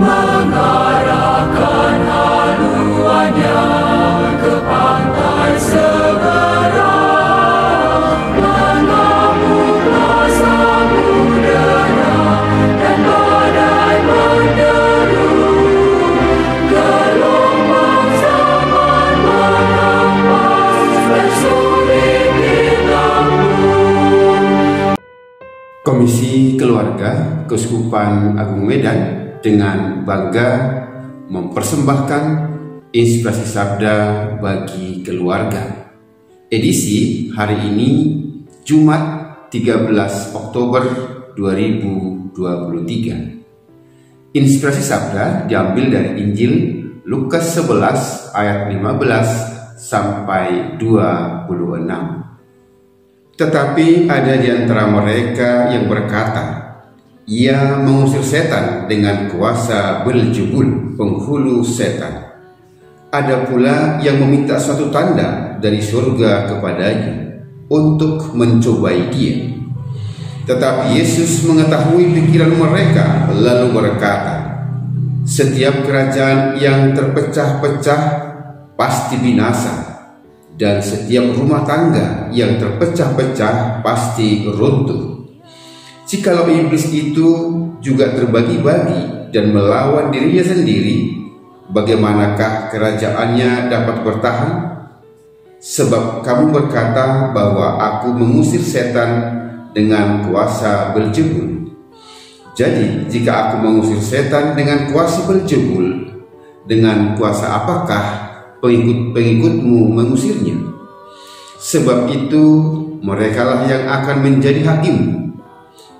mengarahkan haluannya ke pantai seberang, mengamuklah samudera dan badai menderu, gelombang zaman menghempas bersulit di lambung. Komisi Keluarga Keuskupan Agung Medan dengan bangga mempersembahkan Inspirasi Sabda bagi Keluarga. Edisi hari ini Jumat 13 Oktober 2023. Inspirasi Sabda diambil dari Injil Lukas 11 ayat 15 sampai 26. Tetapi ada di antara mereka yang berkata, ia mengusir setan dengan kuasa Beelzebul, penghulu setan. Ada pula yang meminta suatu tanda dari surga kepadanya untuk mencobai dia. Tetapi Yesus mengetahui pikiran mereka, lalu berkata, setiap kerajaan yang terpecah-pecah pasti binasa, dan setiap rumah tangga yang terpecah-pecah pasti runtuh. Jikalau iblis itu juga terbagi-bagi dan melawan dirinya sendiri, bagaimanakah kerajaannya dapat bertahan? Sebab kamu berkata bahwa aku mengusir setan dengan kuasa Beelzebul. Jadi jika aku mengusir setan dengan kuasa Beelzebul, dengan kuasa apakah pengikut-pengikutmu mengusirnya? Sebab itu merekalah yang akan menjadi hakim.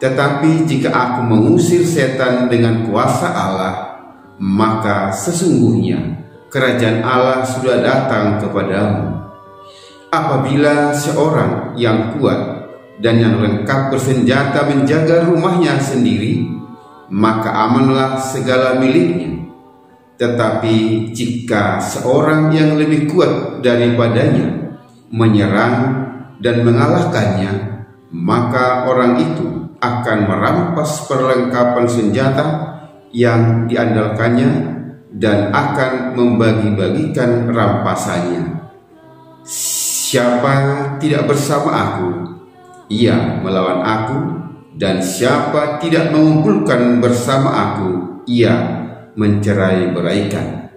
Tetapi jika aku mengusir setan dengan kuasa Allah, maka sesungguhnya kerajaan Allah sudah datang kepadamu. Apabila seorang yang kuat dan yang lengkap bersenjata menjaga rumahnya sendiri, maka amanlah segala miliknya. Tetapi jika seorang yang lebih kuat daripadanya menyerang dan mengalahkannya, maka orang itu akan merampas perlengkapan senjata yang diandalkannya dan akan membagi-bagikan rampasannya. Siapa tidak bersama aku, ia melawan aku, dan siapa tidak mengumpulkan bersama aku, ia mencerai-beraikan.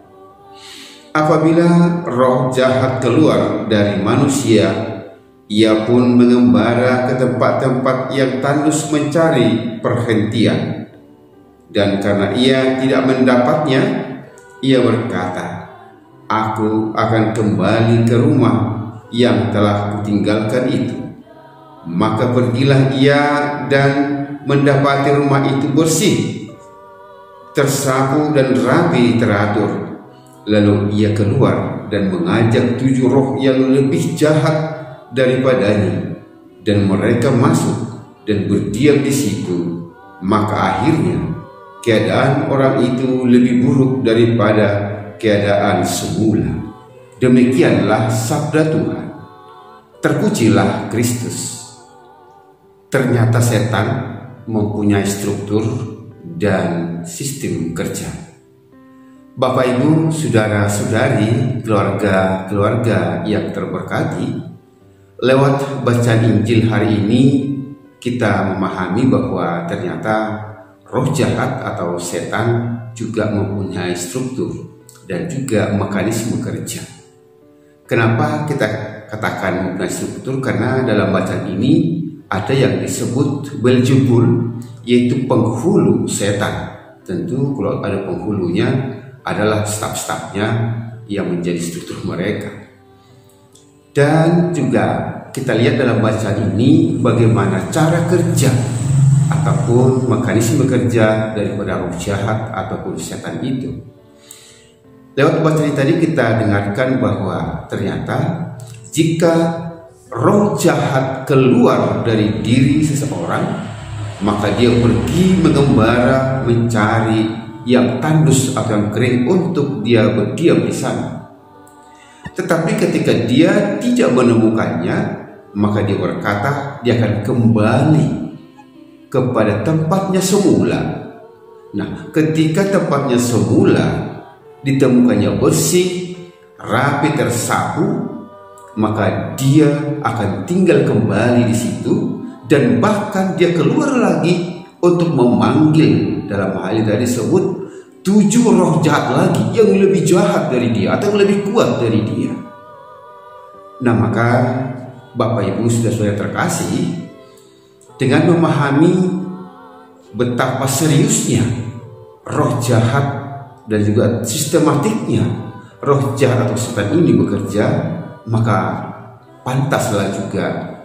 Apabila roh jahat keluar dari manusia, ia pun mengembara ke tempat-tempat yang tandus mencari perhentian. Dan karena ia tidak mendapatnya, ia berkata, aku akan kembali ke rumah yang telah kutinggalkan itu. Maka pergilah ia dan mendapati rumah itu bersih, tersapu dan rapi teratur. Lalu ia keluar dan mengajak 7 roh yang lebih jahat daripadanya, dan mereka masuk dan berdiam di situ. Maka akhirnya keadaan orang itu lebih buruk daripada keadaan semula. Demikianlah sabda Tuhan. Terpujilah Kristus. Ternyata setan mempunyai struktur dan sistem kerja. Bapak Ibu, saudara-saudari, keluarga-keluarga yang terberkati, lewat bacaan Injil hari ini kita memahami bahwa ternyata roh jahat atau setan juga mempunyai struktur dan juga mekanisme kerja. Kenapa kita katakan mempunyai struktur? Karena dalam bacaan ini ada yang disebut Beelzebul, yaitu penghulu setan. Tentu kalau ada penghulunya adalah staf-stafnya yang menjadi struktur mereka. Dan juga kita lihat dalam bacaan ini bagaimana cara kerja ataupun mekanisme kerja daripada roh jahat ataupun setan itu. Lewat bacaan tadi kita dengarkan bahwa ternyata jika roh jahat keluar dari diri seseorang, maka dia pergi mengembara mencari yang tandus atau yang kering untuk dia berdiam di sana. Tetapi ketika dia tidak menemukannya, maka dia berkata dia akan kembali kepada tempatnya semula, Nah, ketika tempatnya semula ditemukannya bersih, rapi, tersapu, maka dia akan tinggal kembali di situ, dan bahkan dia keluar lagi untuk memanggil, dalam hal ini tadi disebut 7 roh jahat lagi yang lebih jahat dari dia atau lebih kuat dari dia. Nah, maka Bapak Ibu saudara-saudara terkasih, dengan memahami betapa seriusnya roh jahat dan juga sistematiknya roh jahat atau setan ini bekerja, maka pantaslah juga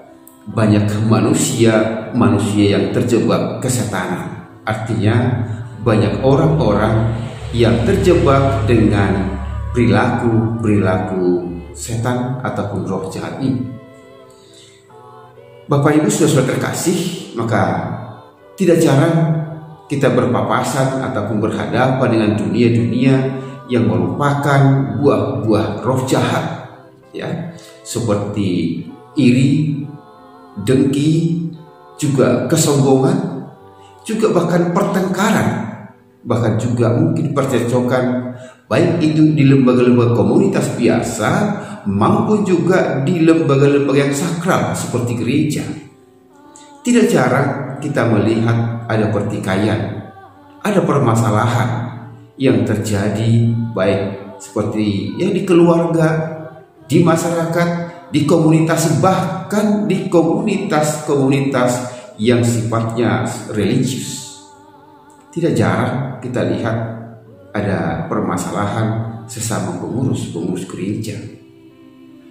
banyak manusia yang terjebak kesetanan. Artinya banyak orang-orang yang terjebak dengan perilaku setan ataupun roh jahat ini. Bapak Ibu saudara terkasih, maka tidak jarang kita berpapasan ataupun berhadapan dengan dunia-dunia yang merupakan buah-buah roh jahat, ya, seperti iri, dengki, juga kesombongan, juga bahkan pertengkaran, bahkan juga mungkin percecokan, baik itu di lembaga-lembaga komunitas biasa maupun juga di lembaga-lembaga yang sakral seperti gereja. Tidak jarang kita melihat ada pertikaian, ada permasalahan yang terjadi, baik seperti yang di keluarga, di masyarakat, di komunitas, bahkan di komunitas-komunitas yang sifatnya religius. Tidak jarang kita lihat ada permasalahan sesama pengurus gereja.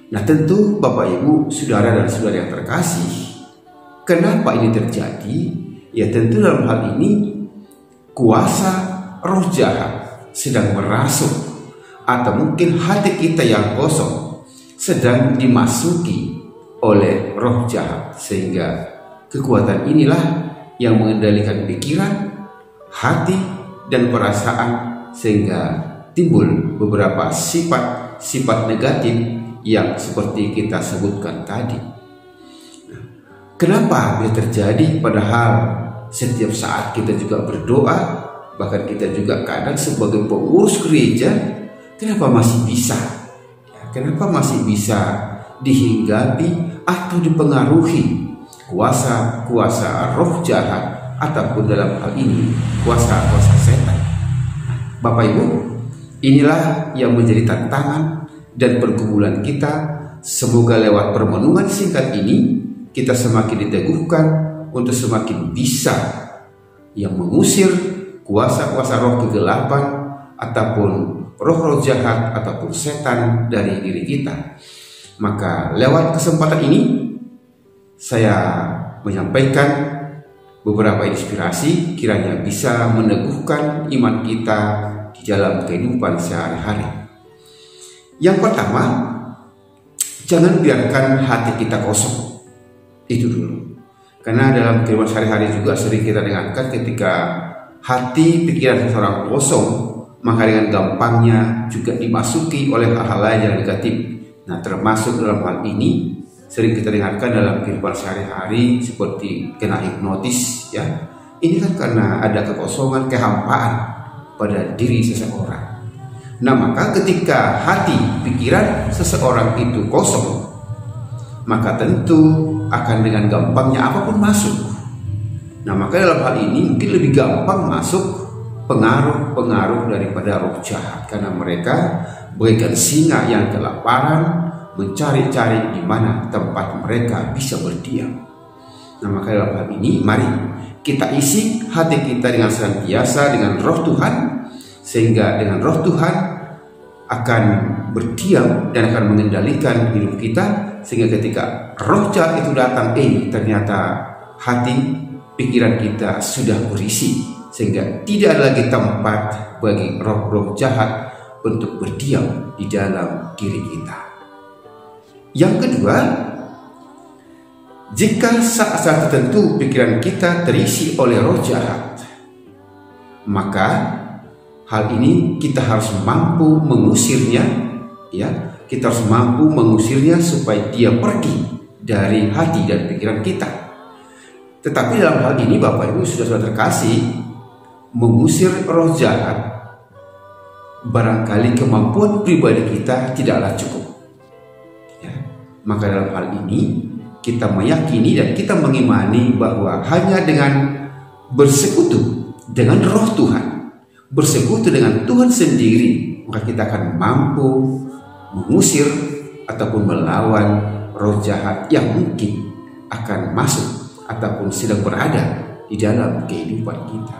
Nah, tentu Bapak Ibu, saudara dan saudara yang terkasih, kenapa ini terjadi? Ya, tentu dalam hal ini kuasa roh jahat sedang merasuk, atau mungkin hati kita yang kosong sedang dimasuki oleh roh jahat, sehingga kekuatan inilah yang mengendalikan pikiran, hati, dan perasaan, sehingga timbul beberapa sifat negatif yang seperti kita sebutkan tadi. Nah, kenapa ini terjadi? Padahal setiap saat kita juga berdoa, bahkan kita juga kadang sebagai pengurus gereja, kenapa masih bisa? Kenapa masih bisa dihinggapi atau dipengaruhi kuasa-kuasa roh jahat, ataupun dalam hal ini kuasa-kuasa setan? Bapak Ibu, inilah yang menjadi tantangan dan pergumulan kita. Semoga lewat permenungan singkat ini kita semakin diteguhkan untuk semakin bisa yang mengusir kuasa-kuasa roh kegelapan ataupun roh-roh jahat ataupun setan dari diri kita. Maka lewat kesempatan ini saya menyampaikan beberapa inspirasi kiranya bisa meneguhkan iman kita di dalam kehidupan sehari-hari. Yang pertama, jangan biarkan hati kita kosong. Itu dulu. Karena dalam kehidupan sehari-hari juga sering kita dengarkan, ketika hati pikiran seseorang kosong, maka dengan gampangnya juga dimasuki oleh hal-hal lain yang negatif. Nah, termasuk dalam hal ini sering kita dengarkan dalam kehidupan sehari-hari seperti kena hipnotis, ya. Ini kan karena ada kekosongan, kehampaan pada diri seseorang. Nah, maka ketika hati, pikiran seseorang itu kosong, maka tentu akan dengan gampangnya apapun masuk. Nah, maka dalam hal ini mungkin lebih gampang masuk pengaruh-pengaruh daripada roh jahat, karena mereka bagaikan singa yang kelaparan mencari-cari di mana tempat mereka bisa berdiam. Nah, maka dalam hal ini mari kita isi hati kita dengan senantiasa dengan roh Tuhan, sehingga dengan roh Tuhan akan berdiam dan akan mengendalikan hidup kita, sehingga ketika roh jahat itu datang, ternyata hati, pikiran kita sudah berisi, sehingga tidak ada lagi tempat bagi roh-roh jahat untuk berdiam di dalam diri kita. Yang kedua, jika saat-saat tertentu pikiran kita terisi oleh roh jahat, maka hal ini kita harus mampu mengusirnya, ya. Kita harus mampu mengusirnya supaya dia pergi dari hati dan pikiran kita. Tetapi dalam hal ini Bapak Ibu sudah terkasih, mengusir roh jahat, barangkali kemampuan pribadi kita tidaklah cukup. Ya, maka dalam hal ini kita meyakini dan kita mengimani bahwa hanya dengan bersekutu dengan roh Tuhan, bersekutu dengan Tuhan sendiri, maka kita akan mampu mengusir ataupun melawan roh jahat yang mungkin akan masuk ataupun sedang berada di dalam kehidupan kita.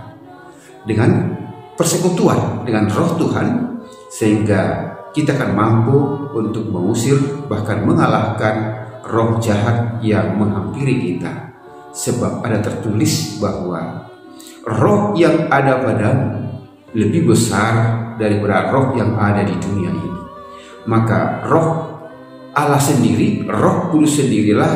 Dengan persekutuan dengan roh Tuhan, sehingga kita akan mampu untuk mengusir bahkan mengalahkan roh jahat yang menghampiri kita. Sebab ada tertulis bahwa roh yang ada padamu lebih besar daripada roh yang ada di dunia ini. Maka roh Allah sendiri, Roh Kudus sendirilah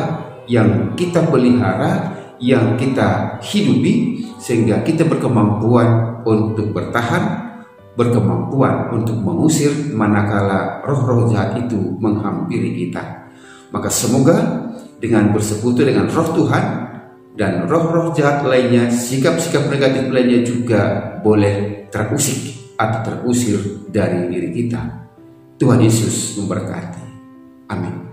yang kita pelihara, yang kita hidupi, sehingga kita berkemampuan untuk bertahan, berkemampuan untuk mengusir manakala roh-roh jahat itu menghampiri kita. Maka semoga dengan bersekutu dengan roh Tuhan dan roh-roh jahat lainnya, sikap-sikap negatif lainnya juga boleh terusik atau terusir dari diri kita. Tuhan Yesus memberkati. Amin.